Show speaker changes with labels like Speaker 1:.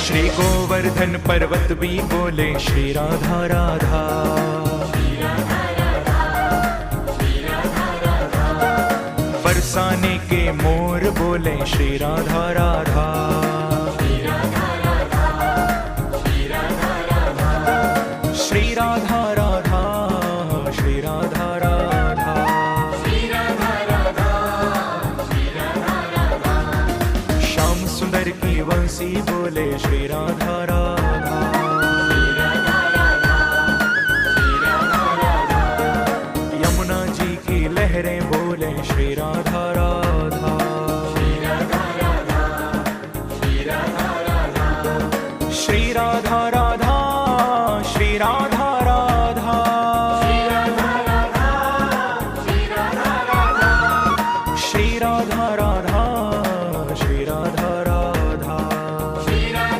Speaker 1: श्री गोवर्धन पर्वत भी बोले श्री राधा राधा। बरसाने के मोर बोले श्री राधा राधा। श्री राधा राधा, श्री राधा राधा। श्याम सुंदर की वंशी बोले श्री राधा राधा। यमुना जी की लहरें बोले श्री राधा राधा। श्री राधा राधा।